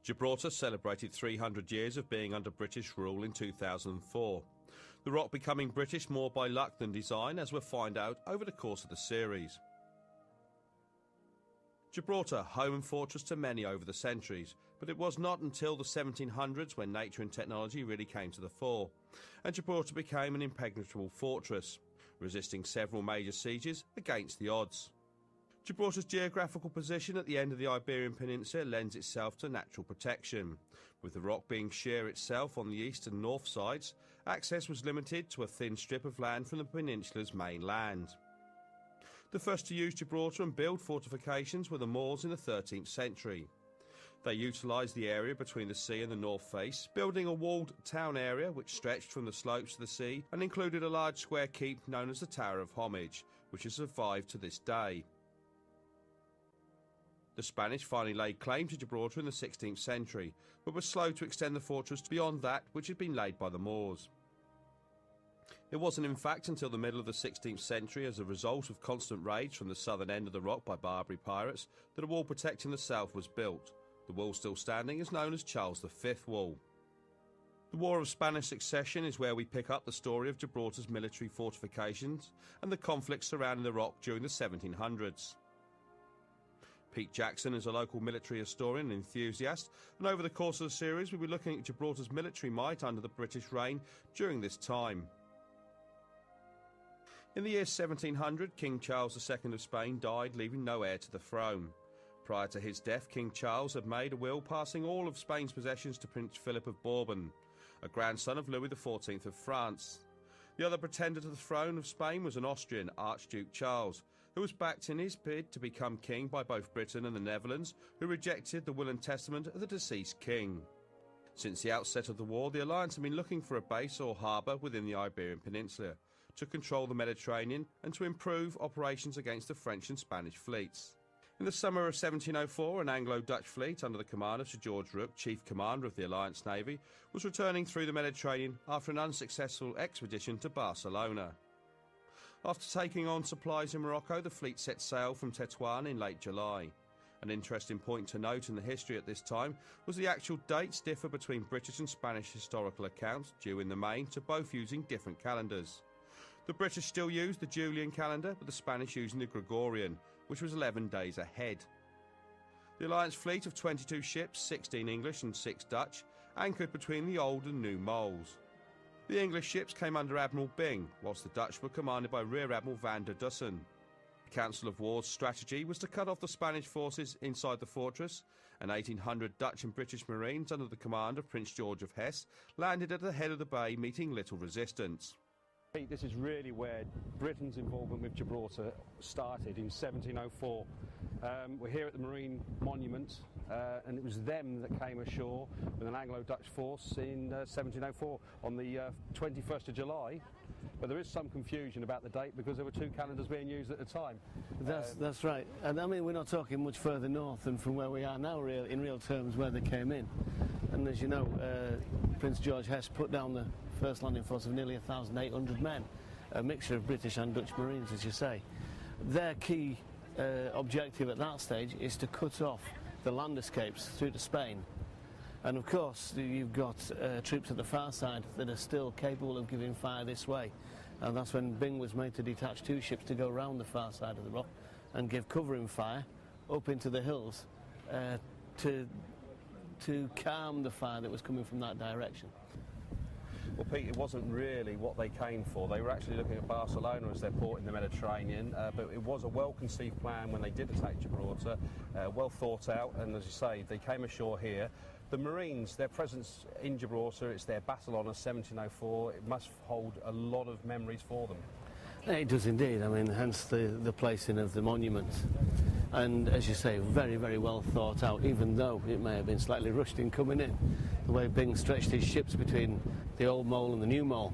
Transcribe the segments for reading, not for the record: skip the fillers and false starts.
Gibraltar celebrated 300 years of being under British rule in 2004. The rock becoming British more by luck than design, as we'll find out over the course of the series. Gibraltar, home and fortress to many over the centuries, but it was not until the 1700s when nature and technology really came to the fore, and Gibraltar became an impregnable fortress, resisting several major sieges against the odds. Gibraltar's geographical position at the end of the Iberian Peninsula lends itself to natural protection. With the rock being sheer itself on the east and north sides, access was limited to a thin strip of land from the peninsula's mainland. The first to use Gibraltar and build fortifications were the Moors in the 13th century. They utilised the area between the sea and the north face, building a walled town area which stretched from the slopes to the sea and included a large square keep known as the Tower of Homage, which has survived to this day. The Spanish finally laid claim to Gibraltar in the 16th century, but were slow to extend the fortress beyond that which had been laid by the Moors. It wasn't in fact until the middle of the 16th century, as a result of constant raids from the southern end of the rock by Barbary pirates, that a wall protecting the south was built. The wall still standing is known as Charles V Wall. The War of Spanish Succession is where we pick up the story of Gibraltar's military fortifications and the conflicts surrounding the rock during the 1700s. Pete Jackson is a local military historian and enthusiast, and over the course of the series we'll be looking at Gibraltar's military might under the British reign during this time. In the year 1700, King Charles II of Spain died, leaving no heir to the throne. Prior to his death, King Charles had made a will passing all of Spain's possessions to Prince Philip of Bourbon, a grandson of Louis XIV of France. The other pretender to the throne of Spain was an Austrian, Archduke Charles, who was backed in his bid to become king by both Britain and the Netherlands, who rejected the will and testament of the deceased king. Since the outset of the war, the alliance had been looking for a base or harbour within the Iberian Peninsula to control the Mediterranean and to improve operations against the French and Spanish fleets. In the summer of 1704, an Anglo-Dutch fleet under the command of Sir George Rooke, chief commander of the Alliance Navy, was returning through the Mediterranean after an unsuccessful expedition to Barcelona. After taking on supplies in Morocco, the fleet set sail from Tetuan in late July. An interesting point to note in the history at this time was the actual dates differ between British and Spanish historical accounts, due in the main to both using different calendars. The British still used the Julian calendar, but the Spanish using the Gregorian, which was 11 days ahead. The Alliance fleet of 22 ships, 16 English and 6 Dutch, anchored between the old and new moles. The English ships came under Admiral Byng, whilst the Dutch were commanded by Rear Admiral van der Dussen. The Council of War's strategy was to cut off the Spanish forces inside the fortress, and 1,800 Dutch and British Marines under the command of Prince George of Hesse landed at the head of the bay, meeting little resistance. This is really where Britain's involvement with Gibraltar started in 1704. We're here at the Marine Monument, and it was them that came ashore with an Anglo-Dutch force in 1704 on the 21st of July. But there is some confusion about the date because there were two calendars being used at the time. That's right. And I mean, we're not talking much further north than from where we are now, in real terms, where they came in. And as you know, Prince George Hesse put down the first landing force of nearly 1,800 men, a mixture of British and Dutch Marines, as you say. Their key objective at that stage is to cut off the land escapes through to Spain. And of course, you've got troops at the far side that are still capable of giving fire this way. And that's when Byng was made to detach 2 ships to go around the far side of the rock and give covering fire up into the hills to calm the fire that was coming from that direction. Well, Pete, it wasn't really what they came for. They were actually looking at Barcelona as their port in the Mediterranean, but it was a well-conceived plan when they did attack Gibraltar, well thought out, and as you say, they came ashore here. The Marines, their presence in Gibraltar, it's their battle honour, 1704, it must hold a lot of memories for them. It does indeed, I mean, hence the placing of the monument. And as you say, very, very well thought out, even though it may have been slightly rushed in coming in. The way Byng stretched his ships between the old mole and the new mole,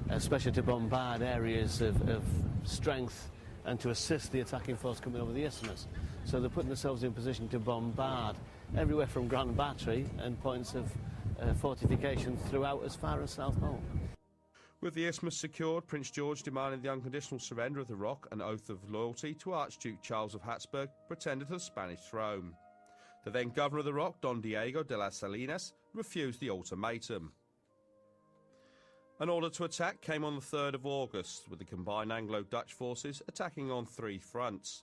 especially to bombard areas of strength and to assist the attacking force coming over the isthmus. So they're putting themselves in position to bombard everywhere from Grand Battery and points of fortification throughout as far as South Mole. With the isthmus secured, Prince George demanded the unconditional surrender of the rock, an oath of loyalty to Archduke Charles of Habsburg, pretender to the Spanish throne. The then governor of the Rock, Don Diego de las Salinas, refused the ultimatum. An order to attack came on the 3rd of August, with the combined Anglo-Dutch forces attacking on 3 fronts.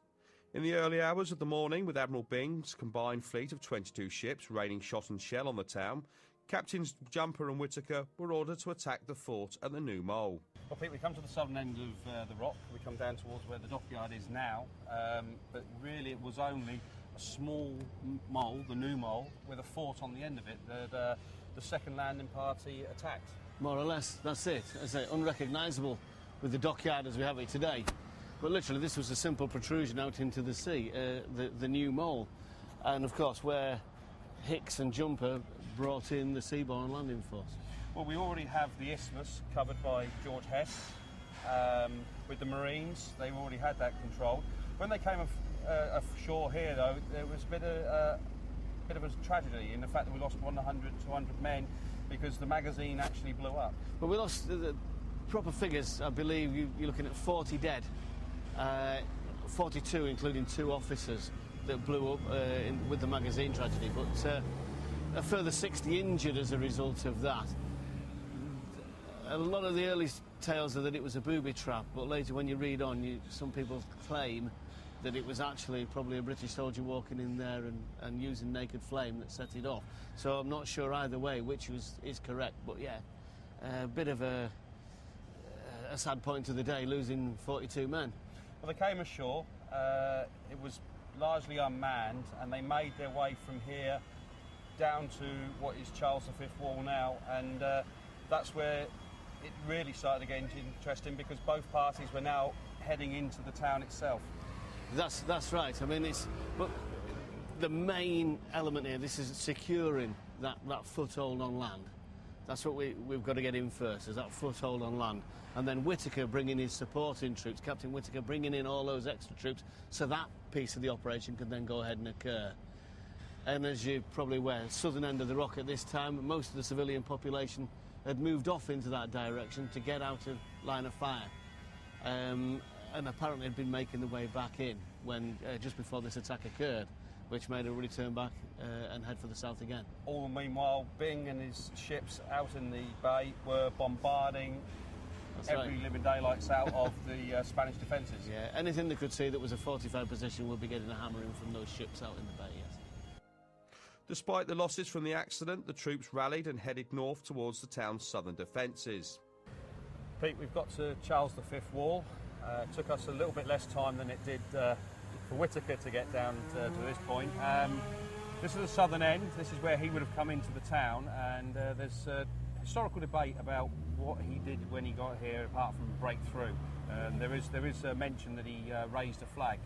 In the early hours of the morning, with Admiral Byng's combined fleet of 22 ships raining shot and shell on the town, Captains Jumper and Whittaker were ordered to attack the fort at the New Mole. Well, Pete, we come to the southern end of the Rock. We come down towards where the dockyard is now, but really it was only a small mole, the New Mole, with a fort on the end of it that the second landing party attacked. More or less, that's it. As I say, unrecognisable with the dockyard as we have it today. But literally, this was a simple protrusion out into the sea, the New Mole. And of course, where Hicks and Jumper brought in the seaborne landing force. Well, we already have the isthmus covered by George Hess. With the Marines, they already had that controlled. When they came ashore here, though, there was a bit of a tragedy in the fact that we lost 100, 200 men because the magazine actually blew up. Well, we lost the proper figures. I believe you're looking at 40 dead, 42 including 2 officers that blew up with the magazine tragedy, but a further 60 injured as a result of that. A lot of the early tales are that it was a booby trap, but later when you read on, some people claim that it was actually probably a British soldier walking in there and using naked flame that set it off. So I'm not sure either way which is correct, but yeah, a bit of a sad point of the day, losing 42 men. Well, they came ashore, it was largely unmanned, and they made their way from here down to what is Charles V Wall now, and that's where it really started getting interesting, because both parties were now heading into the town itself. That's right. I mean, but the main element here, this is securing that foothold on land. That's what we've got to get in first, is that foothold on land. And then Whittaker bringing his supporting troops, Captain Whittaker bringing in all those extra troops, so that piece of the operation could then go ahead and occur. And as you're probably aware, southern end of the Rock at this time, most of the civilian population had moved off into that direction to get out of line of fire. And apparently had been making the way back in when just before this attack occurred, which made everybody turn back and head for the south again. All the meanwhile, Byng and his ships out in the bay were bombarding every living daylights out of the Spanish defences. Yeah, anything they could see that was a fortified position would be getting a hammering from those ships out in the bay, yes. Despite the losses from the accident, the troops rallied and headed north towards the town's southern defences. Pete, we've got to Charles V Wall. It took us a little bit less time than it did for Whittaker to get down to this point. This is the southern end. This is where he would have come into the town, and there's historical debate about what he did when he got here, apart from break through. There is a mention that he raised a flag.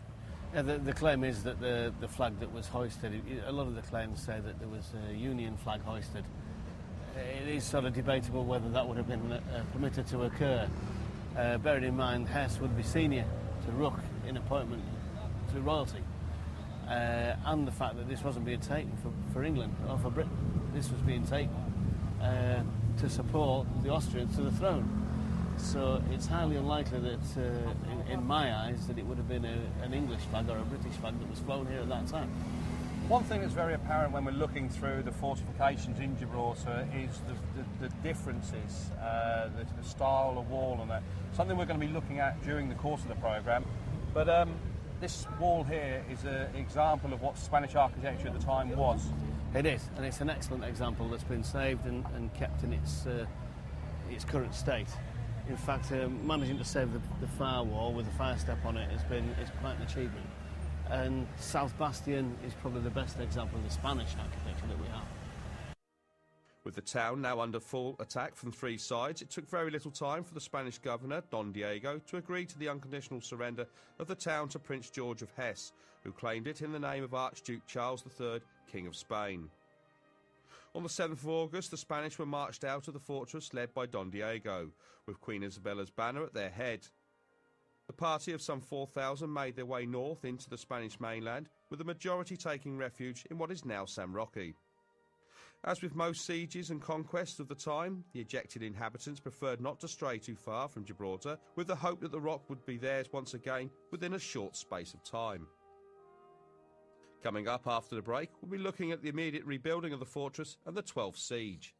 Yeah, the claim is that the flag that was hoisted, a lot of the claims say that there was a Union flag hoisted. It is sort of debatable whether that would have been permitted to occur. Bearing in mind, Hess would be senior to Rook in appointment to royalty, and the fact that this wasn't being taken for England or for Britain. This was being taken to support the Austrians to the throne. So it's highly unlikely that, in my eyes, that it would have been an English flag or a British flag that was flown here at that time. One thing that's very apparent when we're looking through the fortifications in Gibraltar is the differences, the style of wall and that. Something we're going to be looking at during the course of the programme. But this wall here is an example of what Spanish architecture at the time was. It is, and it's an excellent example that's been saved and kept in its current state. In fact, managing to save the fire wall with the fire step on it is quite an achievement. And South Bastion is probably the best example of the Spanish architecture that we have. With the town now under full attack from 3 sides, it took very little time for the Spanish governor, Don Diego, to agree to the unconditional surrender of the town to Prince George of Hesse, who claimed it in the name of Archduke Charles III, King of Spain. On the 7th of August, the Spanish were marched out of the fortress led by Don Diego, with Queen Isabella's banner at their head. The party of some 4,000 made their way north into the Spanish mainland, with the majority taking refuge in what is now San Roque. As with most sieges and conquests of the time, the ejected inhabitants preferred not to stray too far from Gibraltar, with the hope that the Rock would be theirs once again within a short space of time. Coming up after the break, we'll be looking at the immediate rebuilding of the fortress and the 12th siege.